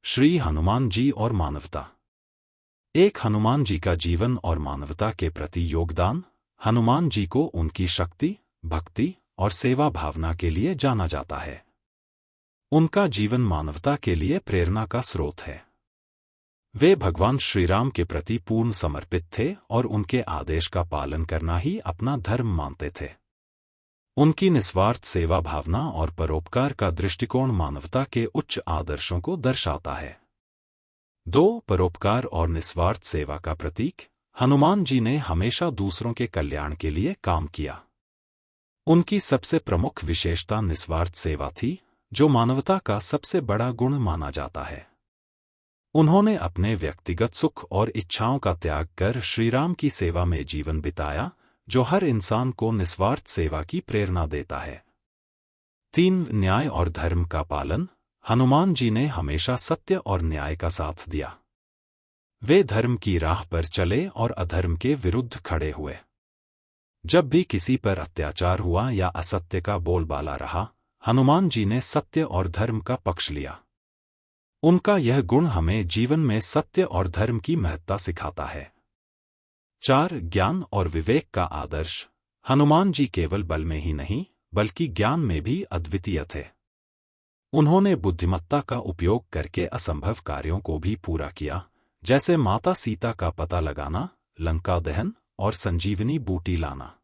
श्री हनुमान जी और मानवता। एक हनुमान जी का जीवन और मानवता के प्रति योगदान। हनुमान जी को उनकी शक्ति, भक्ति और सेवा भावना के लिए जाना जाता है। उनका जीवन मानवता के लिए प्रेरणा का स्रोत है। वे भगवान श्रीराम के प्रति पूर्ण समर्पित थे और उनके आदेश का पालन करना ही अपना धर्म मानते थे। उनकी निस्वार्थ सेवा भावना और परोपकार का दृष्टिकोण मानवता के उच्च आदर्शों को दर्शाता है। 2. परोपकार और निस्वार्थ सेवा का प्रतीक। हनुमान जी ने हमेशा दूसरों के कल्याण के लिए काम किया। उनकी सबसे प्रमुख विशेषता निस्वार्थ सेवा थी, जो मानवता का सबसे बड़ा गुण माना जाता है। उन्होंने अपने व्यक्तिगत सुख और इच्छाओं का त्याग कर श्रीराम की सेवा में जीवन बिताया, जो हर इंसान को निस्वार्थ सेवा की प्रेरणा देता है। 3. न्याय और धर्म का पालन। हनुमान जी ने हमेशा सत्य और न्याय का साथ दिया। वे धर्म की राह पर चले और अधर्म के विरुद्ध खड़े हुए। जब भी किसी पर अत्याचार हुआ या असत्य का बोलबाला रहा, हनुमान जी ने सत्य और धर्म का पक्ष लिया। उनका यह गुण हमें जीवन में सत्य और धर्म की महत्ता सिखाता है। 4. ज्ञान और विवेक का आदर्श। हनुमान जी केवल बल में ही नहीं, बल्कि ज्ञान में भी अद्वितीय थे। उन्होंने बुद्धिमत्ता का उपयोग करके असंभव कार्यों को भी पूरा किया, जैसे माता सीता का पता लगाना, लंका दहन और संजीवनी बूटी लाना।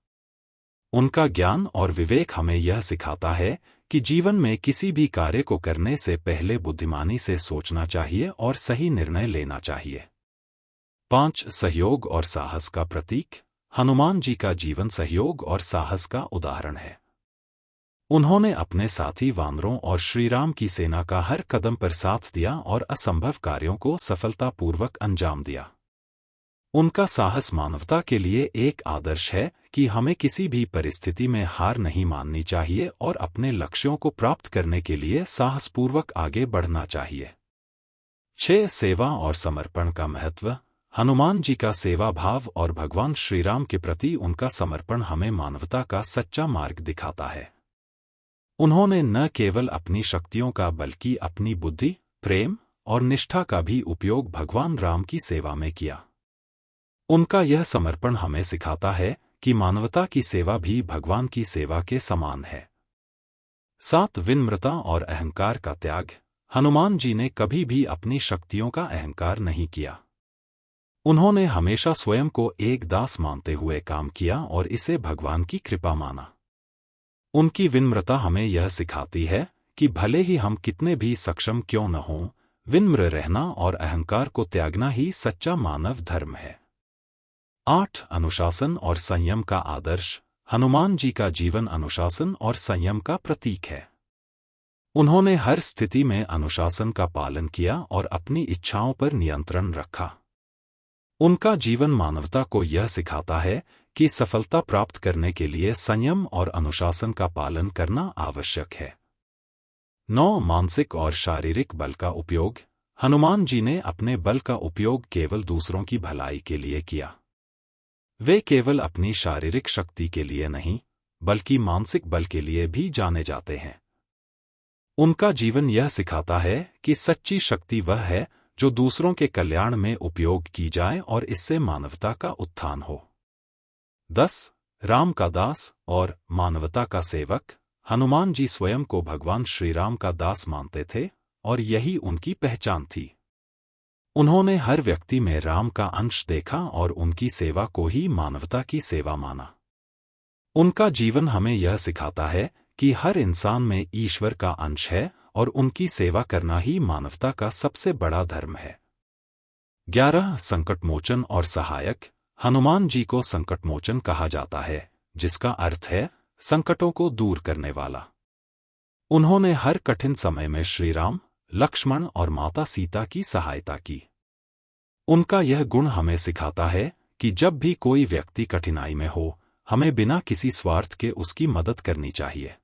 उनका ज्ञान और विवेक हमें यह सिखाता है कि जीवन में किसी भी कार्य को करने से पहले बुद्धिमानी से सोचना चाहिए और सही निर्णय लेना चाहिए। 5. सहयोग और साहस का प्रतीक। हनुमान जी का जीवन सहयोग और साहस का उदाहरण है। उन्होंने अपने साथी वानरों और श्रीराम की सेना का हर कदम पर साथ दिया और असंभव कार्यों को सफलतापूर्वक अंजाम दिया। उनका साहस मानवता के लिए एक आदर्श है कि हमें किसी भी परिस्थिति में हार नहीं माननी चाहिए और अपने लक्ष्यों को प्राप्त करने के लिए साहसपूर्वक आगे बढ़ना चाहिए। 6. सेवा और समर्पण का महत्व। हनुमान जी का सेवा भाव और भगवान श्रीराम के प्रति उनका समर्पण हमें मानवता का सच्चा मार्ग दिखाता है। उन्होंने न केवल अपनी शक्तियों का बल्कि अपनी बुद्धि, प्रेम और निष्ठा का भी उपयोग भगवान राम की सेवा में किया। उनका यह समर्पण हमें सिखाता है कि मानवता की सेवा भी भगवान की सेवा के समान है। 7. विनम्रता और अहंकार का त्याग। हनुमान जी ने कभी भी अपनी शक्तियों का अहंकार नहीं किया। उन्होंने हमेशा स्वयं को एक दास मानते हुए काम किया और इसे भगवान की कृपा माना। उनकी विनम्रता हमें यह सिखाती है कि भले ही हम कितने भी सक्षम क्यों न हों, विनम्र रहना और अहंकार को त्यागना ही सच्चा मानव धर्म है। 8. अनुशासन और संयम का आदर्श। हनुमान जी का जीवन अनुशासन और संयम का प्रतीक है। उन्होंने हर स्थिति में अनुशासन का पालन किया और अपनी इच्छाओं पर नियंत्रण रखा। उनका जीवन मानवता को यह सिखाता है कि सफलता प्राप्त करने के लिए संयम और अनुशासन का पालन करना आवश्यक है। 9. मानसिक और शारीरिक बल का उपयोग। हनुमान जी ने अपने बल का उपयोग केवल दूसरों की भलाई के लिए किया। वे केवल अपनी शारीरिक शक्ति के लिए नहीं, बल्कि मानसिक बल के लिए भी जाने जाते हैं। उनका जीवन यह सिखाता है कि सच्ची शक्ति वह है जो दूसरों के कल्याण में उपयोग की जाए और इससे मानवता का उत्थान हो। 10. राम का दास और मानवता का सेवक। हनुमान जी स्वयं को भगवान श्रीराम का दास मानते थे और यही उनकी पहचान थी। उन्होंने हर व्यक्ति में राम का अंश देखा और उनकी सेवा को ही मानवता की सेवा माना। उनका जीवन हमें यह सिखाता है कि हर इंसान में ईश्वर का अंश है और उनकी सेवा करना ही मानवता का सबसे बड़ा धर्म है। 11. संकटमोचन और सहायक। हनुमान जी को संकटमोचन कहा जाता है, जिसका अर्थ है संकटों को दूर करने वाला। उन्होंने हर कठिन समय में श्रीराम, लक्ष्मण और माता सीता की सहायता की। उनका यह गुण हमें सिखाता है कि जब भी कोई व्यक्ति कठिनाई में हो, हमें बिना किसी स्वार्थ के उसकी मदद करनी चाहिए।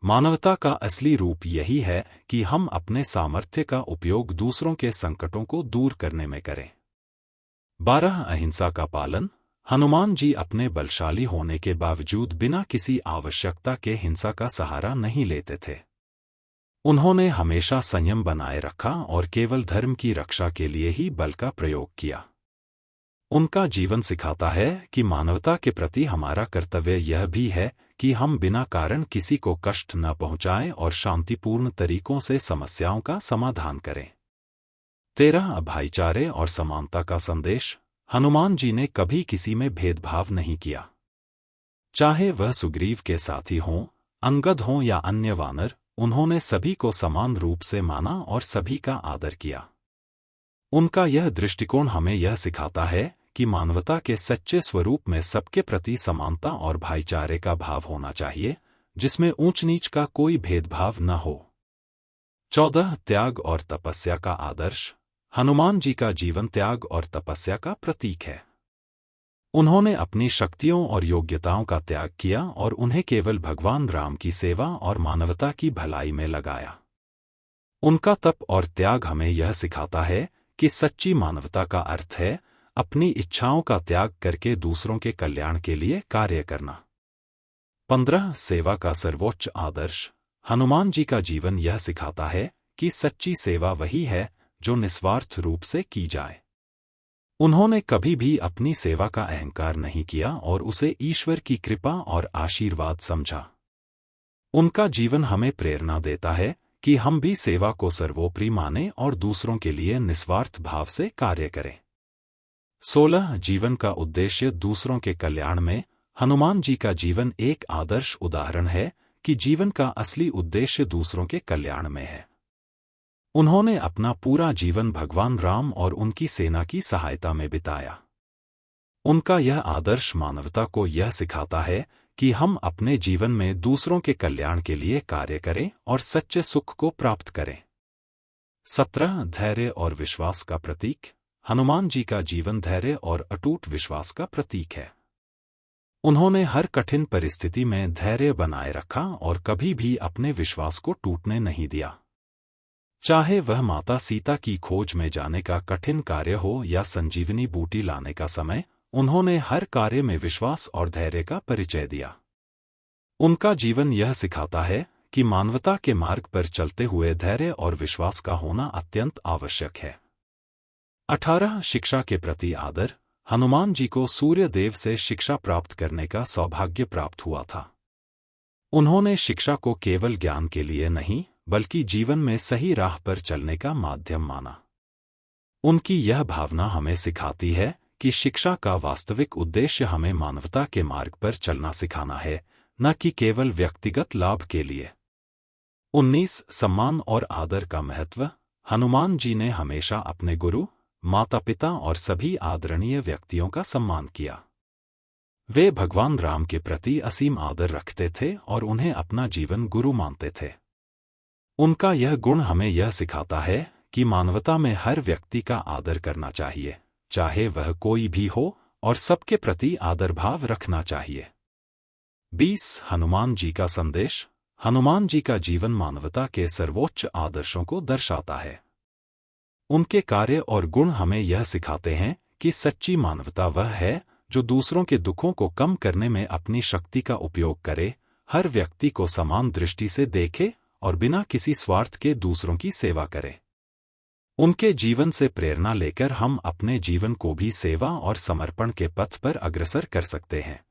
मानवता का असली रूप यही है कि हम अपने सामर्थ्य का उपयोग दूसरों के संकटों को दूर करने में करें। 12. अहिंसा का पालन। हनुमान जी अपने बलशाली होने के बावजूद बिना किसी आवश्यकता के हिंसा का सहारा नहीं लेते थे। उन्होंने हमेशा संयम बनाए रखा और केवल धर्म की रक्षा के लिए ही बल का प्रयोग किया। उनका जीवन सिखाता है कि मानवता के प्रति हमारा कर्तव्य यह भी है कि हम बिना कारण किसी को कष्ट न पहुंचाएं और शांतिपूर्ण तरीकों से समस्याओं का समाधान करें। 13 भाईचारे और समानता का संदेश। हनुमान जी ने कभी किसी में भेदभाव नहीं किया। चाहे वह सुग्रीव के साथी हों, अंगद हों या अन्य वानर, उन्होंने सभी को समान रूप से माना और सभी का आदर किया। उनका यह दृष्टिकोण हमें यह सिखाता है कि मानवता के सच्चे स्वरूप में सबके प्रति समानता और भाईचारे का भाव होना चाहिए, जिसमें ऊंच नीच का कोई भेदभाव न हो। 14 त्याग और तपस्या का आदर्श। हनुमान जी का जीवन त्याग और तपस्या का प्रतीक है। उन्होंने अपनी शक्तियों और योग्यताओं का त्याग किया और उन्हें केवल भगवान राम की सेवा और मानवता की भलाई में लगाया। उनका तप और त्याग हमें यह सिखाता है कि सच्ची मानवता का अर्थ है अपनी इच्छाओं का त्याग करके दूसरों के कल्याण के लिए कार्य करना। 15 सेवा का सर्वोच्च आदर्श। हनुमान जी का जीवन यह सिखाता है कि सच्ची सेवा वही है जो निस्वार्थ रूप से की जाए। उन्होंने कभी भी अपनी सेवा का अहंकार नहीं किया और उसे ईश्वर की कृपा और आशीर्वाद समझा। उनका जीवन हमें प्रेरणा देता है कि हम भी सेवा को सर्वोपरि मानें और दूसरों के लिए निस्वार्थ भाव से कार्य करें। 16 जीवन का उद्देश्य दूसरों के कल्याण में। हनुमान जी का जीवन एक आदर्श उदाहरण है कि जीवन का असली उद्देश्य दूसरों के कल्याण में है। उन्होंने अपना पूरा जीवन भगवान राम और उनकी सेना की सहायता में बिताया। उनका यह आदर्श मानवता को यह सिखाता है कि हम अपने जीवन में दूसरों के कल्याण के लिए कार्य करें और सच्चे सुख को प्राप्त करें। 17 धैर्य और विश्वास का प्रतीक। हनुमान जी का जीवन धैर्य और अटूट विश्वास का प्रतीक है। उन्होंने हर कठिन परिस्थिति में धैर्य बनाए रखा और कभी भी अपने विश्वास को टूटने नहीं दिया। चाहे वह माता सीता की खोज में जाने का कठिन कार्य हो या संजीवनी बूटी लाने का समय, उन्होंने हर कार्य में विश्वास और धैर्य का परिचय दिया। उनका जीवन यह सिखाता है कि मानवता के मार्ग पर चलते हुए धैर्य और विश्वास का होना अत्यंत आवश्यक है। 18 शिक्षा के प्रति आदर। हनुमान जी को सूर्य देव से शिक्षा प्राप्त करने का सौभाग्य प्राप्त हुआ था। उन्होंने शिक्षा को केवल ज्ञान के लिए नहीं बल्कि जीवन में सही राह पर चलने का माध्यम माना। उनकी यह भावना हमें सिखाती है कि शिक्षा का वास्तविक उद्देश्य हमें मानवता के मार्ग पर चलना सिखाना है, न कि केवल व्यक्तिगत लाभ के लिए। 19 सम्मान और आदर का महत्व। हनुमान जी ने हमेशा अपने गुरु, माता पिता और सभी आदरणीय व्यक्तियों का सम्मान किया। वे भगवान राम के प्रति असीम आदर रखते थे और उन्हें अपना जीवन गुरु मानते थे। उनका यह गुण हमें यह सिखाता है कि मानवता में हर व्यक्ति का आदर करना चाहिए, चाहे वह कोई भी हो, और सबके प्रति आदर भाव रखना चाहिए। 20 हनुमान जी का संदेश। हनुमान जी का जीवन मानवता के सर्वोच्च आदर्शों को दर्शाता है। उनके कार्य और गुण हमें यह सिखाते हैं कि सच्ची मानवता वह है जो दूसरों के दुखों को कम करने में अपनी शक्ति का उपयोग करे, हर व्यक्ति को समान दृष्टि से देखे और बिना किसी स्वार्थ के दूसरों की सेवा करे। उनके जीवन से प्रेरणा लेकर हम अपने जीवन को भी सेवा और समर्पण के पथ पर अग्रसर कर सकते हैं।